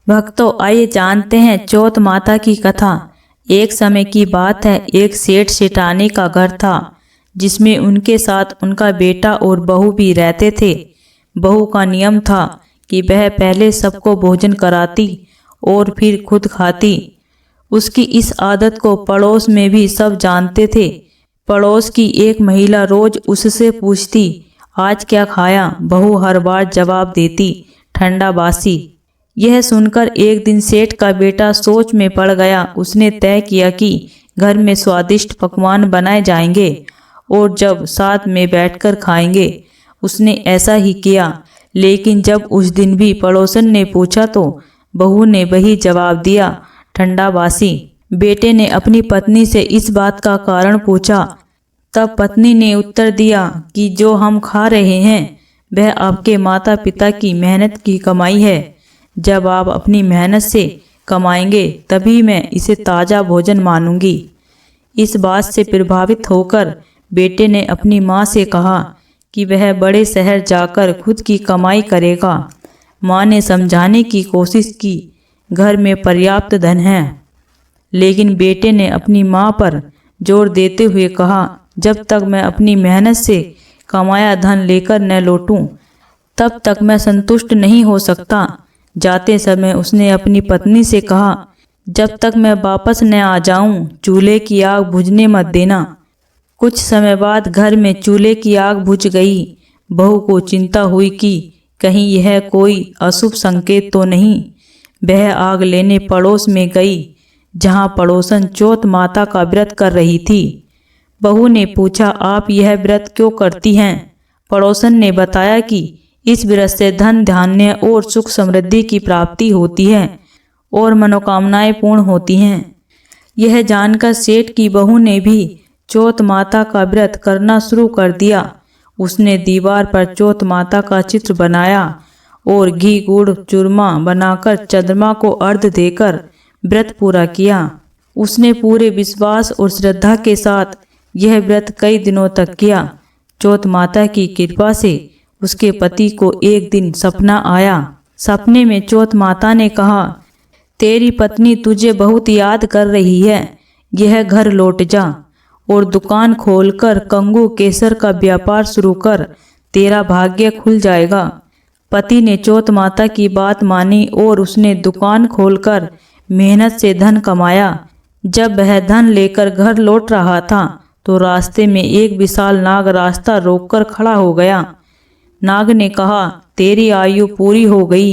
भक्तों, आइए जानते हैं चौथ माता की कथा। एक समय की बात है, एक सेठ सेठानी का घर था जिसमें उनके साथ उनका बेटा और बहू भी रहते थे। बहू का नियम था कि वह पहले सबको भोजन कराती और फिर खुद खाती। उसकी इस आदत को पड़ोस में भी सब जानते थे। पड़ोस की एक महिला रोज उससे पूछती, आज क्या खाया? बहू हर बार जवाब देती, ठंडा बासी। यह सुनकर एक दिन सेठ का बेटा सोच में पड़ गया। उसने तय किया कि घर में स्वादिष्ट पकवान बनाए जाएंगे और जब साथ में बैठकर खाएंगे। उसने ऐसा ही किया, लेकिन जब उस दिन भी पड़ोसन ने पूछा तो बहू ने वही जवाब दिया, ठंडा बासी। बेटे ने अपनी पत्नी से इस बात का कारण पूछा। तब पत्नी ने उत्तर दिया कि जो हम खा रहे हैं वह आपके माता पिता की मेहनत की कमाई है। जब आप अपनी मेहनत से कमाएंगे तभी मैं इसे ताज़ा भोजन मानूंगी। इस बात से प्रभावित होकर बेटे ने अपनी माँ से कहा कि वह बड़े शहर जाकर खुद की कमाई करेगा। माँ ने समझाने की कोशिश की, घर में पर्याप्त धन है, लेकिन बेटे ने अपनी माँ पर जोर देते हुए कहा, जब तक मैं अपनी मेहनत से कमाया धन लेकर न लौटूं तब तक मैं संतुष्ट नहीं हो सकता। जाते समय उसने अपनी पत्नी से कहा, जब तक मैं वापस न आ जाऊं चूल्हे की आग बुझने मत देना। कुछ समय बाद घर में चूल्हे की आग बुझ गई। बहू को चिंता हुई कि कहीं यह कोई अशुभ संकेत तो नहीं। वह आग लेने पड़ोस में गई जहां पड़ोसन चौथ माता का व्रत कर रही थी। बहू ने पूछा, आप यह व्रत क्यों करती हैं? पड़ोसन ने बताया कि इस व्रत से धन धान्य और सुख समृद्धि की प्राप्ति होती है और मनोकामनाएं पूर्ण होती हैं। यह जानकर सेठ की बहू ने भी चौथ माता का व्रत करना शुरू कर दिया। उसने दीवार पर चौथ माता का चित्र बनाया और घी गुड़ चूरमा बनाकर चंद्रमा को अर्घ्य देकर व्रत पूरा किया। उसने पूरे विश्वास और श्रद्धा के साथ यह व्रत कई दिनों तक किया। चौथ माता की कृपा से उसके पति को एक दिन सपना आया। सपने में चौथ माता ने कहा, तेरी पत्नी तुझे बहुत याद कर रही है, यह घर लौट जा और दुकान खोलकर कंगू केसर का व्यापार शुरू कर, तेरा भाग्य खुल जाएगा। पति ने चौथ माता की बात मानी और उसने दुकान खोलकर मेहनत से धन कमाया। जब वह धन लेकर घर लौट रहा था तो रास्ते में एक विशाल नाग रास्ता रोककर खड़ा हो गया। नाग ने कहा, तेरी आयु पूरी हो गई,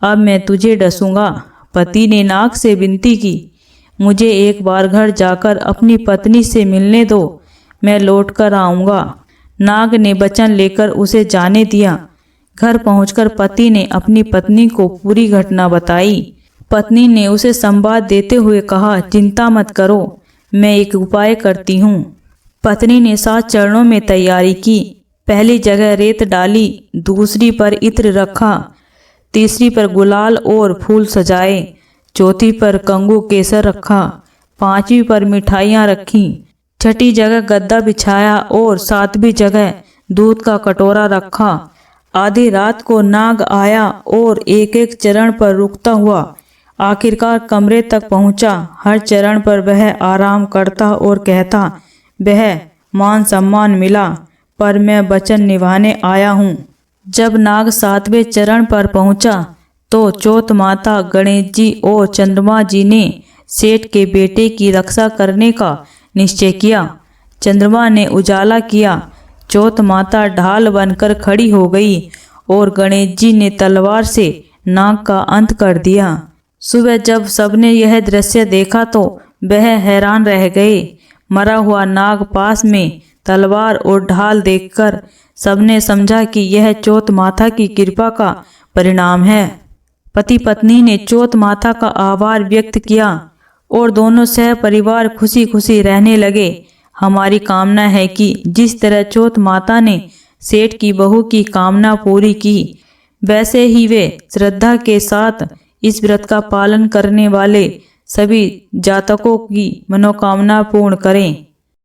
अब मैं तुझे डसूंगा। पति ने नाग से विनती की, मुझे एक बार घर जाकर अपनी पत्नी से मिलने दो, मैं लौट कर आऊँगा। नाग ने वचन लेकर उसे जाने दिया। घर पहुंचकर पति ने अपनी पत्नी को पूरी घटना बताई। पत्नी ने उसे संवाद देते हुए कहा, चिंता मत करो, मैं एक उपाय करती हूँ। पत्नी ने 7 चरणों में तैयारी की। पहली जगह रेत डाली, दूसरी पर इत्र रखा, तीसरी पर गुलाल और फूल सजाए, चौथी पर कंगू केसर रखा, 5वीं पर मिठाइयाँ रखी, छठी जगह गद्दा बिछाया और 7वीं जगह दूध का कटोरा रखा। आधी रात को नाग आया और एक एक चरण पर रुकता हुआ आखिरकार कमरे तक पहुंचा। हर चरण पर वह आराम करता और कहता, वह मान सम्मान मिला पर मैं वचन निभाने आया हूँ। जब नाग 7वें चरण पर पहुंचा तो चौथ माता, गणेश जी और चंद्रमा जी ने सेठ के बेटे की रक्षा करने का निश्चय किया। चंद्रमा ने उजाला किया, चौथ माता ढाल बनकर खड़ी हो गई और गणेश जी ने तलवार से नाग का अंत कर दिया। सुबह जब सबने यह दृश्य देखा तो वह हैरान रह गए। मरा हुआ नाग पास में तलवार और ढाल देखकर सबने समझा कि यह चौथ माता की कृपा का परिणाम है। पति पत्नी ने चौथ माता का आभार व्यक्त किया और दोनों सह परिवार खुशी खुशी रहने लगे। हमारी कामना है कि जिस तरह चौथ माता ने सेठ की बहू की कामना पूरी की, वैसे ही वे श्रद्धा के साथ इस व्रत का पालन करने वाले सभी जातकों की मनोकामना पूर्ण करें।